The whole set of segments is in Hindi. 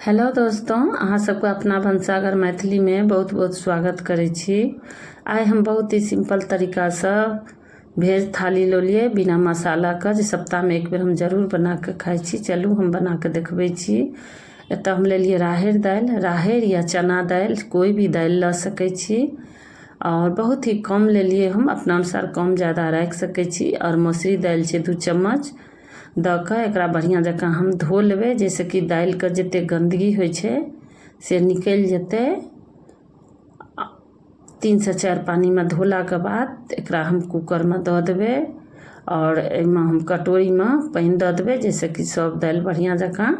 हेलो दोस्तों, अहाँ सबके अपना भनसाघर मैथिली में बहुत बहुत स्वागत करै छी। आइ हम बहुत ही सिंपल तरीका से भेज थाली लो लिए बिना मसाला का, जे सप्ताह में एक बेर हम जरूर बना के खाई छी। चलू हम बना के देखबै छी। एतऽ हम ले लिए राहड़ दालि, राहड़ या चना दालि, कोई भी दालि ल सकै छी। और बहुत ही कम ले लिए, हम अपना अनुसार कम ज़्यादा राखि सकै छी। और मसूरी दालि छै 2 चम्मच द के एकरा बढ़िया जकाँ हम धो लेबै, जैसे कि दालि के जते गंदगी होइ छै से निकलि जेतै। 3 से 4 पानी में धोला के बाद एकरा हम कुकर में दऽ देबै। और एहिमे हम कटोरी में पानि दऽ देबै, जैसे कि सब दालि बढ़िया जकाँ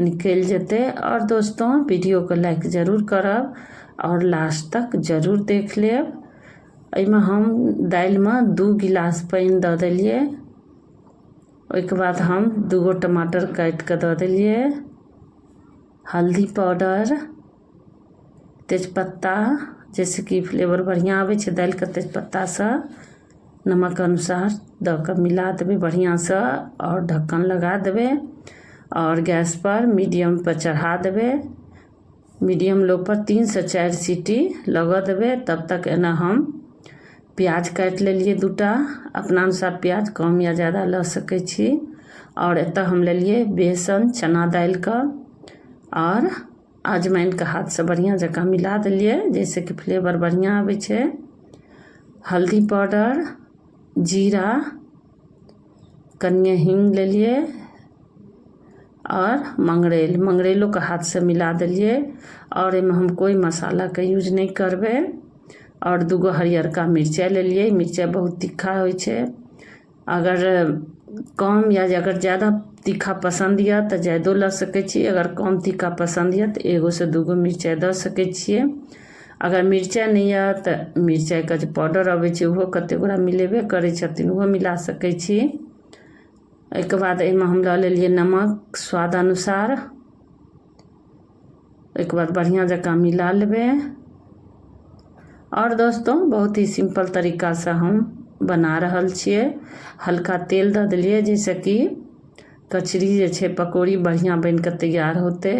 निकलि जेतै। और दोस्तों, वीडियो को लाइक जरूर करब और लास्ट तक जरूर देख लेब। एहिमे हम दालि में 2 गिलास पानि दऽ देलिए। ओहिके बाद हम 2 टमाटर काटि के दऽ देलिए, हल्दी पाउडर, तेजपत्ता, जैसे कि फ्लेवर बढ़िया आबै छै दालि के तेजपत्ता से, नमक अनुसार दऽ के मिला देबै बढ़िया से और ढक्कन लगा देबै। और गैस पर मीडियम पर चढ़ा देबै, मीडियम लो पर 3 से 4 सीटी लगा देबै। तब तक एना हम प्याज काटि लेलिए 2टा, अपना अनुसार प्याज कम या ज़्यादा ल सकै छी। और एतऽ हम ले लिए बेसन चना दालि का, और अजवाइन के हाथ से बढ़िया जकाँ मिला देलिए, जैसे कि फ्लेवर बढ़िया आबै छै। हल्दी पाउडर, जीरा, कनिए हींग ले लिए और मंगरेलो के हाथ से मिला देलिए। और एहिमे हम कोई मसाला के यूज नहीं करबै। और 2 हरियरका मिर्चाई ले लिए, मिर्चाई बहुत तीखा होइ छै। अगर कम या अगर ज़्यादा तीखा पसंद या तो ज़्यादा ल सकै छी। अगर कम तीखा पसंद या तो 1 से 2 मिर्चाई दऽ सकै छियै। अगर मिर्चाई नहीं या तो मिर्चाई का जो पाउडर आबै छै ओहो कते गोरा मिलेबे करै छथिन, ओहो मिला सकै छी। एहिके बाद एहिमे हम लऽ लेलिए नमक स्वाद अनुसार। एक बाद बढ़िया जकाँ मिला लेबै। और दोस्तों, बहुत ही सिंपल तरीका से हम बना रहल छियै। हल्का तेल दऽ देलिए, जैसे कि कचरी जे छै पकौड़ी बढ़िया बन के तैयार होते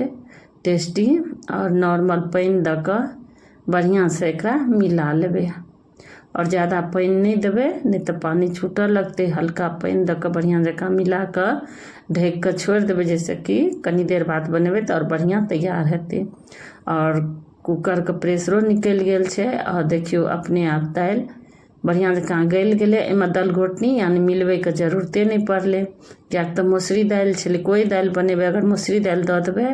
टेस्टी। और नॉर्मल पानि दऽ के बढ़िया से एकरा मिला लेबै। और ज़्यादा पानि नहीं देबै, नहीं तो पानी छूटऽ लगते। हल्का पानि दऽ के बढ़िया जकाँ मिला के ढक के छोड़ि देबै, जैसे कि कनी देर बाद बनेबै तो और बढ़िया तैयार हेतै। और कुकर के प्रेशरो निकलि गेल छै। और देखियो अपने आप दालि बढ़िया जकाँ गल गेलै। एहिमे दल घोटनी यानी मिलबै के जरूरते नहीं पड़लै, किएक तऽ मसूरी दालि छलै। कोई दालि बनेबै अगर मसूरी दालि दऽ देबै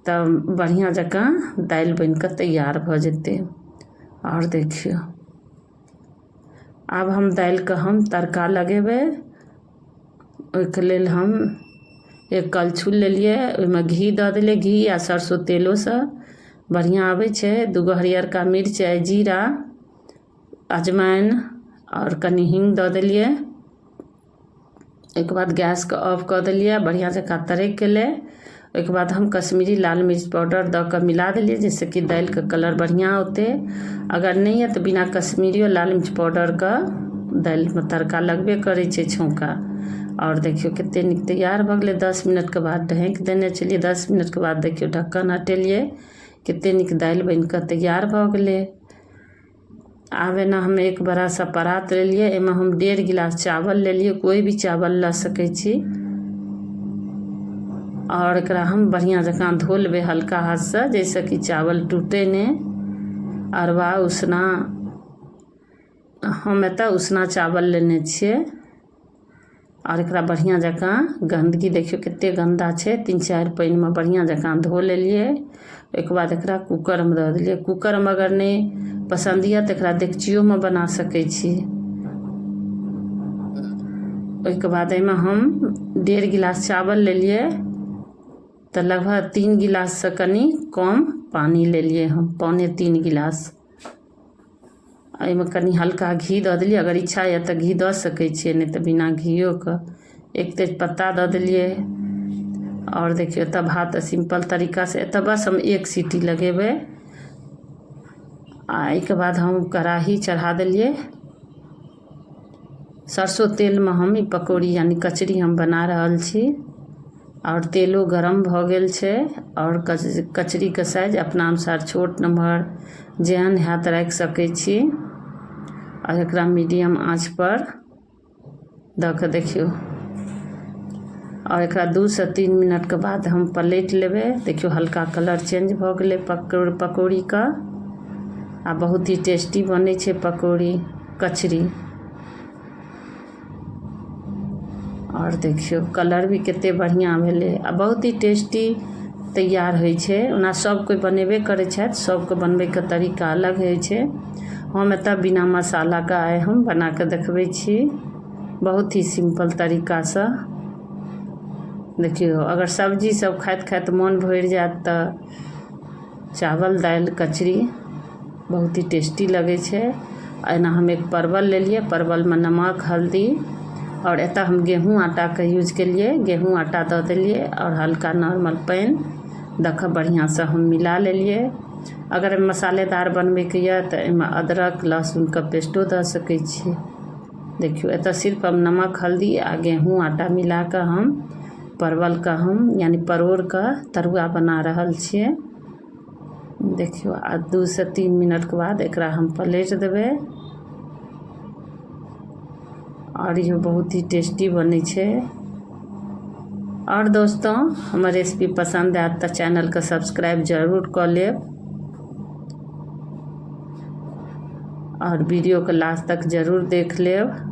तब बढ़िया जकाँ दालि बन के तैयार भऽ जेतै। और देखियो आब हम दालि के हम तड़का लगेबै। ओहिके लेल हम एक कलछुल ले लिए, ओहिमे घी दऽ देलिए, घी या सरसों तेलो से बढ़िया आबै छै। 2 हरियरका मिर्चाई, जीरा, अजवाइन और कनी हींग दऽ देलिए। एक बाद गैस के ऑफ कऽ देलिए, बढ़िया जकाँ तरक गेलै। ओहिके बाद हम कश्मीरी लाल मिर्च पाउडर दऽ के मिला देलिए, जैसे कि दालि के कलर बढ़िया होते। अगर नहीं है तो बिना कश्मीरी लाल मिर्च पाउडर का दालि में तड़का लगबे करै छै छौंका। और देखियो कते नीक तैयार भऽ गेलै। 10 मिनट के बाद ढक देने छलिए। 10 मिनट के बाद देखियो ढक्कन हटेलिए, कते नीक दालि बन के तैयार भऽ गेलै। आब एना हम एक बड़ा सा परात ले लिए, एहिमे हम 1.5 गिलास चावल ले लिए, कोई भी चावल ल सकै छी। और एकरा हम बढ़िया जकाँ धो लेबै हल्का हाथ से, जैसे कि चावल टूटे नहीं। अरवा उसना, हम एतऽ उसना चावल लेने छियै। और एकरा बढ़िया जकाँ गंदगी देखियो कते गंदा छै, 3-4 पानी में बढ़िया जकाँ धो लेलिए। एक बाद एकरा कुकर में दऽ देलिए। कुकर में अगर नहीं पसंद या तो एकरा डेगचियो में बना सकै छी। ओहिके बाद एहिमे हम 1.5 गिलास चावल ले लिए, तो लगभग 3 गिलास से कनी कम पानी ले लिए हम, 3.25 गिलास। एहिमे कनी हल्का घी दऽ देलिए, अगर इच्छा या तो घी दऽ सकै छियै, नहीं तो बिना घियो के। एक तेजपत्ता दऽ देलिए। और देखियो एतऽ भात सिंपल तरीका से एतऽ बस हम 1 सीटी लगेबै। एहिके बाद हम कढ़ाही चढ़ा देलिए। सरसों तेल में हम ई पकौड़ी यानी कचरी हम बना रहल छी। और तेलो गरम भ गेल छै और कचरी के साइज अपना अनुसार छोट नम्हर जेहन हैत राखि सकै छी और एकरा मीडियम आँच पर द के देखियो और एकरा 2 से 3 मिनट के बाद हम पलट लेबे। देखियो हल्का कलर चेंज भ गेले पकौड़ी का आ बहुत ही टेस्टी बने छे पकौड़ी कचरी। और देखियो कलर भी केते बढ़िया भेले आ बहुत ही टेस्टी तैयार होय छे। ओना सब कोई बनेबे करे छे, सबके बनबे के तरीका अलग होय छे। हम एता बिना मसाला का आय हम बना के देखबे छी बहुत ही सिंपल तरीका से। देखियो अगर सब्जी सब खाइत खाइत मन भर जात त चावल दाल कचरी बहुत ही टेस्टी लगे छे। एना हम एक परवल ले लिए, परवल में नमक हल्दी और एता हम गेहूं आटा के यूज के लिए गेहूं आटा द दिलिए और हल्का नॉर्मल पानी दख बढ़िया से हम मिला लेलिए। अगर मसालेदार बनबे के ये त एमे अदरक लहसुन के पेस्टो द सके छी। देखियो एता सिर्फ हम नमक हल्दी आ गेहूं आटा मिला के हम परवल का हम यानी परोड़ का तरुआ बना रहल छिए। देखियो आ 2 से 3 मिनट के बाद एकरा हम पलट देबे और ये बहुत ही टेस्टी बने छे। और दोस्तों हमार रेसिपी पसंद आए तो चैनल को सब्सक्राइब जरूर कर लेब और वीडियो को लास्ट तक जरूर देख लेब।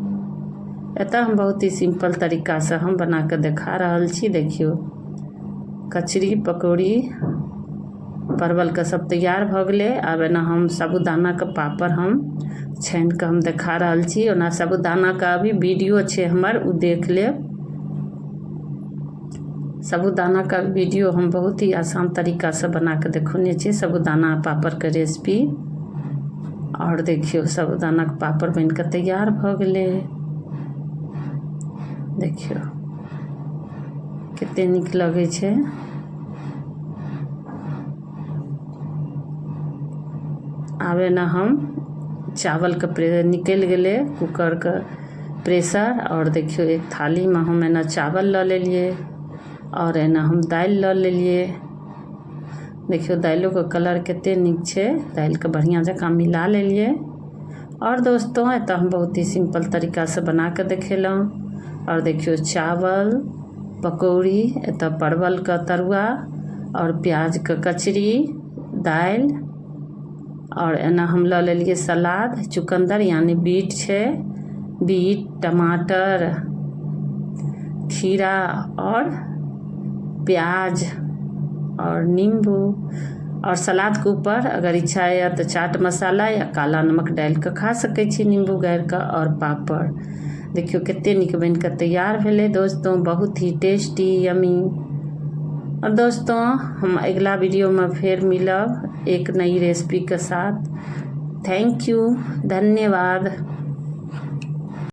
एता हम बहुत ही सिंपल तरीका से हम बना के दिखा रहल छी। देखियो कचरी पकौड़ी परवल का सब तैयार भ गेले। अब एना हम साबूदाना के पापड़ हम छान के हम दिखा रहल छी। ओना साबूदाना का भी वीडियो छे हमर उ देख लेब। साबूदाना का वीडियो हम बहुत ही आसान तरीका से बना के देखने छी साबूदाना पापड़ के रेसिपी। और देखियो साबूदाना के पापड़ बन के तैयार भ गेले। देखियो कितने निक लगे छे। आबे ना हम चावल के निकल गेले कुकर के प्रेशर और देखियो एक थाली में हम एना चावल ल लेलिए और एना हम दाल ल लेलिए। देखियो दालों का कलर कितने निक छे, दाल के बढ़िया जका मिला लेलिए। और दोस्तों एता हम बहुत ही सिंपल तरीका से बना के देखेलौं। और देखियो चावल पकौड़ी एता परवल का तरुआ और प्याज का कचरी दाल और एना हम ल लेलिए सलाद चुकंदर यानी बीट छे, बीट टमाटर खीरा और प्याज और नींबू। और सलाद के ऊपर अगर इच्छा है तो चाट मसाला या काला नमक डाल के खा सके छी नींबू गार का। और पापड़ देखियो कितने निक बन के तैयार भेले दोस्तों, बहुत ही टेस्टी यमी। और दोस्तों हम अगला वीडियो में फिर मिलब एक नई रेसिपी के साथ। थैंक यू, धन्यवाद।